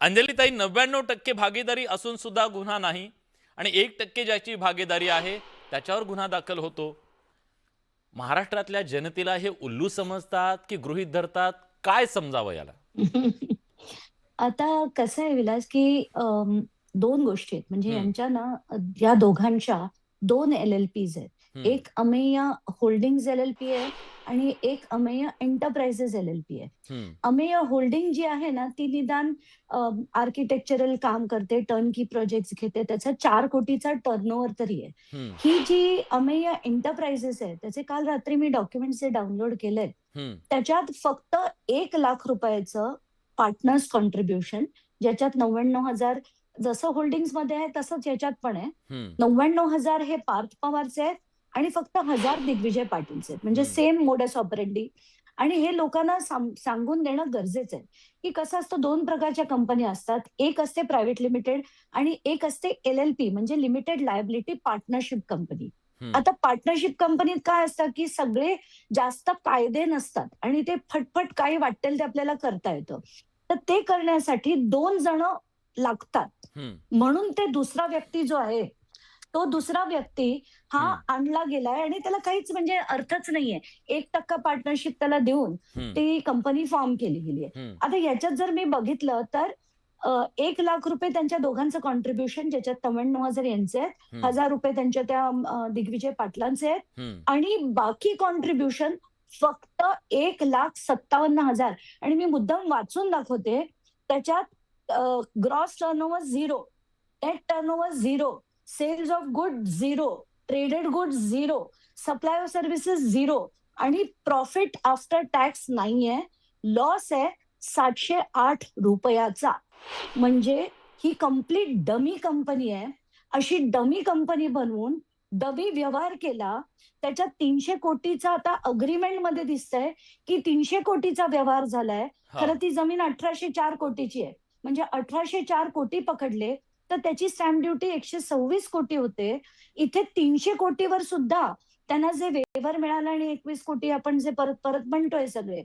अंजलीताई, 99% भागीदारी असून सुद्धा गुन्हा नाही आणि 1% ज्याची भागीदारी आहे त्याच्यावर गुन्हा दाखल होतो. महाराष्ट्रातल्या जनतेला हे उल्लू समजतात की गृहीत धरतात? काय समजावं याला? आता कसं आहे विलास, की 2 गोष्टी आहेत. म्हणजे हं, यांच्या ना या दोघांच्या 2 एल-एल-पीज आहेत. हं, एक अमेय होल्डिंग्ज एल-एल-पी आहे आणि एक अमेय एंटरप्राइजेस एल-एल-पी आहे. हं, अमेय होल्डिंग जी आहे ना, ती निदान आर्किटेक्चरल काम करते, टर्नकी प्रोजेक्ट्स घेते. त्याचा 4 कोटीचा टर्नओव्हर तरी आहे. हं, ही जी अमेय एंटरप्राइजेस आहे, त्याचे काल रात्री मी डॉक्युमेंट्स जे डाउनलोड केलेत, हं, त्याच्यात फक्त ₹1,00,000 पार्टनर्स कॉन्ट्रिब्युशन, ज्याच्यात 99,000 जसं होल्डिंग्समध्ये आहे तसंच याच्यात पण आहे. हं, 99,000 हे पार्थ पवारचे आहेत आणि फक्त 1,000 दिग्विजय पाटीलचे आहेत. म्हणजे हं, सेम मोडस ऑपरेंडी. आणि हे लोकांना सांगून देणं गरजेचं आहे, की कसं असतं 2 प्रकारच्या कंपन्या असतात. एक असते प्रायव्हेट लिमिटेड आणि एक असते एल-एल-पी म्हणजे लिमिटेड लायबिलिटी पार्टनरशिप कंपनी. हं. आता पार्टनरशिप कंपनीत काय असतं, की सगळे जास्त कायदे नसतात आणि ते फटफट काही वाटेल ते आपल्याला करता येतं. तर ते करण्यासाठी 2 जण लागतात. हं, म्हणून ते दुसरा व्यक्ती जो आहे, तो दुसरा व्यक्ती हा हं, आणला गेलाय आणि त्याला काहीच म्हणजे अर्थच नाहीये. 1% पार्टनरशिप त्याला देऊन हं, ती कंपनी फॉर्म केली गेली आहे. हं, आता याच्यात जर मी बघितलं तर ₹1,00,000 त्यांच्या दोघांचं कॉन्ट्रिब्युशन ज्याच्यात 99,000 यांचे आहेत. हं, ₹1,000 त्यांच्या त्या दिग्विजय पाटलांचे आहेत हं. आणि बाकी कॉन्ट्रिब्युशन फक्त 1,57,000 आणि मी मुद्दाम वाचून दाखवते. त्याच्यात gross turnover 0, net turnover 0, sales of goods 0, traded goods 0, supply of services 0 आणि प्रॉफिट आफ्टर टॅक्स नाहीये. लॉस आहे ₹708 म्हणजे ही कंप्लीट डमी कंपनी आहे. अशी डमी कंपनी बनवून डमी व्यवहार केला. त्याच्यात 300 कोटीचा आता अग्रीमेंटमध्ये दिसतंय, की 300 कोटीचा व्यवहार झालाय. खरं हां. ती जमीन 1,804 कोटीची आहे. म्हणजे 1,804 कोटी पकडले, तर त्याची स्टॅम्प ड्युटी 126 कोटी होते. इथे 300 कोटीवर सुद्धा त्यांना जे वेव्हर मिळालं आणि 21 कोटी आपण जे परत-परत म्हणतोय सगळे.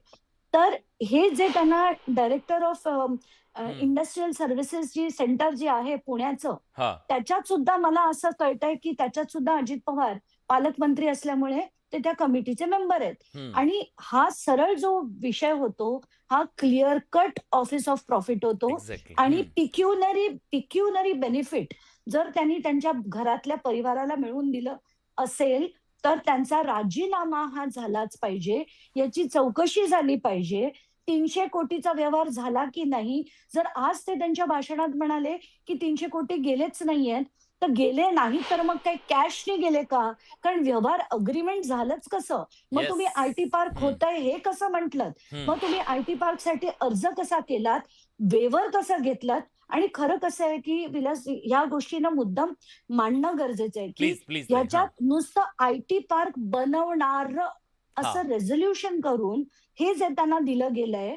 तर हे जे त्यांना डायरेक्टर ऑफ हं. इंडस्ट्रियल सर्व्हिसेस जी सेंटर जे आहे पुण्याचं, हां. त्याच्यात सुद्धा मला असं कळतंय, की त्याच्यात सुद्धा अजित पवार पालकमंत्री असल्यामुळे ते त्या कमिटीचे मेंबर आहेत. हं. आणि हा सरळ जो विषय होतो, हा clear cut office of profit होतो एक्झॅक्टली. आणि हं. पिक्युनरी बेनिफिट जर त्यांनी त्यांच्या घरातल्या परिवाराला मिळवून दिलं असेल, तर त्यांचा राजीनामा हा झालाच पाहिजे. याची चौकशी झाली पाहिजे. 300 कोटीचा व्यवहार झाला की नाही? जर आज ते त्यांच्या भाषणात म्हणाले, की 300 कोटी गेलेच नाहीयेत, तर गेले नाहीत तर मग काही कॅशने गेले का? कारण व्यवहार अग्रीमेंट झालंच कसं? मग येस. तुम्ही आयटी पार्क हं, होतंय हे कसं म्हटलंत? हं. मग तुम्ही आयटी पार्कसाठी अर्ज कसा केलात? वेव्हर कसा घेतलात? आणि खरं कसं आहे, की विलास ह्या गोष्टींना मुद्दाम मांडणं गरजेचं आहे, की प्लीज, प्लीज ताई. हां. ह्याच्यात नुसतं आयटी पार्क बनवणारं हां. असं रेझोल्यूशन करून हे जे त्यांना दिलं गेलंय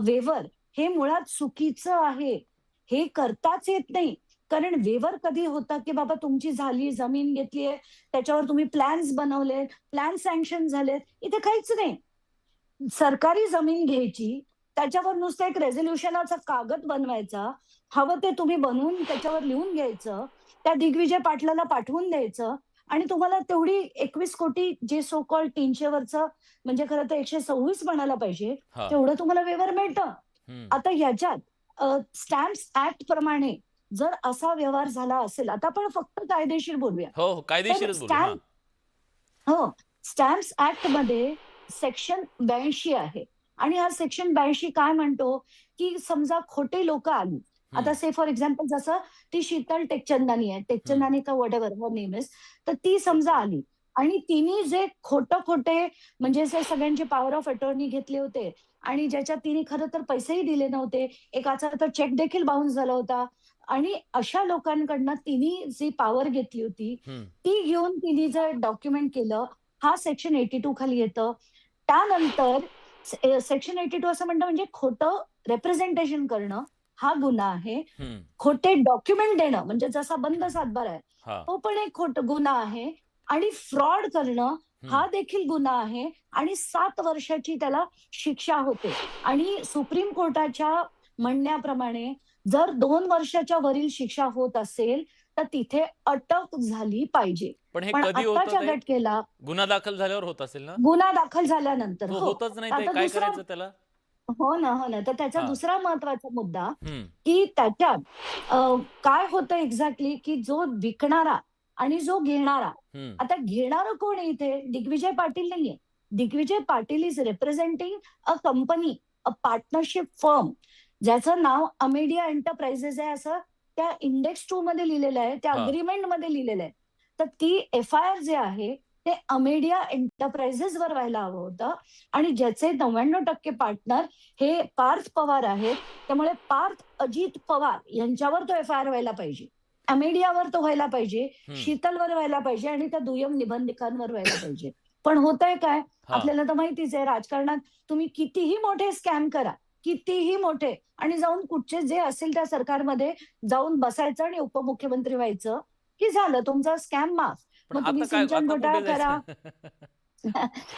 वेव्हर, हे मुळात चुकीचं आहे. हे करताच येत नाही. कारण वेव्हर कधी होतं, की बाबा तुमची झाली, जमीन घेतली आहे, त्याच्यावर तुम्ही प्लॅन्स बनवले, प्लॅन सँक्शन झालेत. इथे काहीच नाही. सरकारी जमीन घ्यायची, त्याच्यावर नुसतं एक रेझोल्यूशनाचा कागद बनवायचा. हवं ते तुम्ही बनवून त्याच्यावर लिहून घ्यायचं. त्या दिग्विजय पाटलाला पाठवून द्यायचं आणि तुम्हाला तेवढी 21 कोटी जे सो कॉल्ड 300 वरचं म्हणजे खरं तर 126 म्हणायला पाहिजे, हां. तेवढं तुम्हाला वेव्हर मिळतं. हं. आता ह्याच्यात स्टॅम्प्स ॲक्ट प्रमाणे जर असा व्यवहार झाला असेल, आता आपण फक्त कायदेशीर बोलूया. हो, हो. तर कायदेशीरच बोलू. हां. स्टॅम्प हो. स्टॅम्प्स ॲक्टमध्ये सेक्शन 82 आहे आणि हा सेक्शन 82 काय म्हणतो, की समजा खोटे लोकं आली. हं, आता से फॉर एक्झाम्पल जसं ती शीतल टेकचंदानी आहे, हं, टेकचंदानी का व्हॉटएव्हर हर नेम इस. तर ती समजा आली आणि तिने जे खोटे म्हणजे जे सगळ्यांचे पॉवर ऑफ अटॉर्नी घेतले होते आणि ज्याच्यात तिने खरं तर पैसेही दिले नव्हते. एकाचा तर चेक देखील बाउन्स झाला होता आणि अशा लोकांकडनं तिने जी पॉवर घेतली होती, हं, ती घेऊन तिने जर डॉक्युमेंट केलं, हा सेक्शन 82 खाली येतं. त्यानंतर सेक्शन 82 असं म्हणतं म्हणजे खोटं रिप्रेझेंटेशन करणं, हा गुन्हा आहे. हं. खोटे डॉक्युमेंट देणं म्हणजे जसा बंद सातबारा आहे, हां. तो पण एक गुन्हा आहे आणि फ्रॉड करणं हं. हा देखील गुन्हा आहे आणि 7 वर्षाची त्याला शिक्षा होते आणि सुप्रीम कोर्टाच्या म्हणण्याप्रमाणे जर 2 वर्षाच्या वरील शिक्षा होत असेल तर तिथे अटक झाली पाहिजे. पण हे पण कधी होतं आत्ताच्या ताई? घटनेला गुन्हा दाखल झाल्यावर होत असेल ना? गुन्हा दाखल झाल्यानंतर तो हो. होतच नाही तर ते आता काय दुसरा करायचं त्याला? हो ना, हो ना. तर त्याचा हां. दुसरा महत्वाचा मुद्दा, हं, की त्याच्यात काय होतं एक्झॅक्टली, की जो विकणारा आणि जो घेणारा, हं. आता घेणारं कोण आहे इथे? दिग्विजय पाटील नाहीये. Digvijay Patil is representing a company, a partnership firm, ज्याचं नाव अमेडिया एंटरप्राइजेस आहे असं त्या इंडेक्स 2 मध्ये लिहिलेलं आहे, त्या हां. अग्रीमेंटमध्ये लिहिलेलं आहे. तर ती एफ-आय-आर जे आहे, ते अमेडिया एंटरप्राइजेसवर व्हायला हवं होतं आणि ज्याचे 99% पार्टनर हे पार्थ पवार आहेत. त्यामुळे पार्थ अजित पवार यांच्यावर तो एफ-आय-आर व्हायला पाहिजे. अमेडियावर तो व्हायला पाहिजे, हं. शीतलवर व्हायला पाहिजे आणि त्या दुय्यम निबंधकांवर व्हायला पाहिजे. पण होतंय काय? हां. आपल्याला तर माहितीच आहे राजकारणात तुम्ही कितीही मोठे स्कॅम करा, कितीही मोठे आणि जाऊन कुठचे जे असेल त्या सरकारमध्ये जाऊन बसायचं आणि उपमुख्यमंत्री व्हायचं, की झालं तुमचा स्कॅम माफ. पण मग तुम्ही आता काय सिंचन आता घोटाळा कुठे करा. जायचं?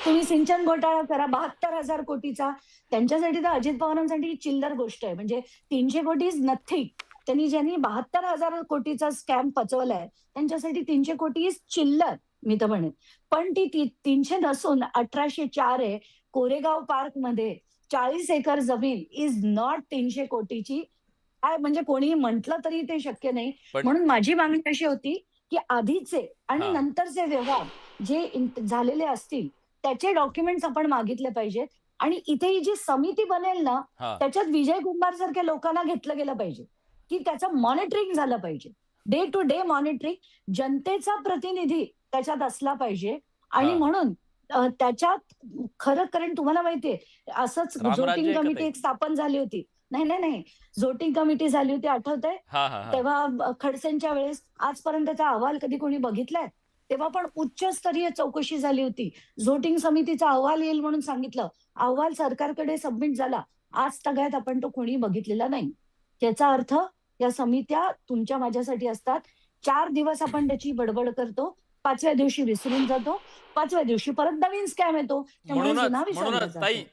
तुम्ही सिंचन घोटाळा करा 72,000 कोटीचा. त्यांच्यासाठी तर अजित पवारांसाठी ही चिल्लर गोष्ट आहे. म्हणजे 300 कोटी इज नथिंग. ज्यांनी 72,000 कोटीचा स्कॅम पचवलाय, त्यांच्यासाठी 300 कोटी इज चिल्लर मी तर म्हणेन. पण ती 300 नसून 1804 आहे. कोरेगाव पार्कमध्ये 40 एकर जमीन इज नॉट 300 कोटीची. काय म्हणजे कोणीही म्हटलं तरी ते शक्य नाही. पण म्हणून माझी मागणी अशी होती, की आधीचे आणि हां. नंतरचे व्यवहार जे झालेले असतील, त्याचे डॉक्युमेंट्स आपण मागितले पाहिजेत आणि इथे ही जी समिती बनेल ना, हां. त्याच्यात विजय कुंभार सारख्या लोकांना घेतलं गेलं पाहिजे, की त्याचं मॉनिटरिंग झालं पाहिजे. डे टू डे मॉनिटरिंग जनतेचा प्रतिनिधी त्याच्यात असला पाहिजे आणि हां. म्हणून त्याच्यात खरं कारण तुम्हाला माहिती असंच रामराज्य जोटिंग आहे का कमिटी ताई? एक स्थापन झाली होती. नाही, नाही, नाही. झोटिंग कमिटी झाली होती आठवतंय? हां, हां, हां. तेव्हा खडसेंच्या वेळेस आजपर्यंत त्याचा अहवाल कधी कोणी बघितलाय? तेव्हा पण उच्चस्तरीय चौकशी झाली होती. झोटिंग समितीचा अहवाल येईल म्हणून सांगितलं. अहवाल सरकारकडे सबमिट झाला. आज तागायत आपण तो कोणी बघितलेला नाही. याचा अर्थ या समित्या तुमच्या माझ्यासाठी असतात. 4 दिवस आपण त्याची बडबड करतो. 5व्या दिवशी विसरून जातो. 5व्या दिवशी परत नवीन स्कॅम येतो. त्यामुळे जुना विसरला म्हणूनच ताई जातो.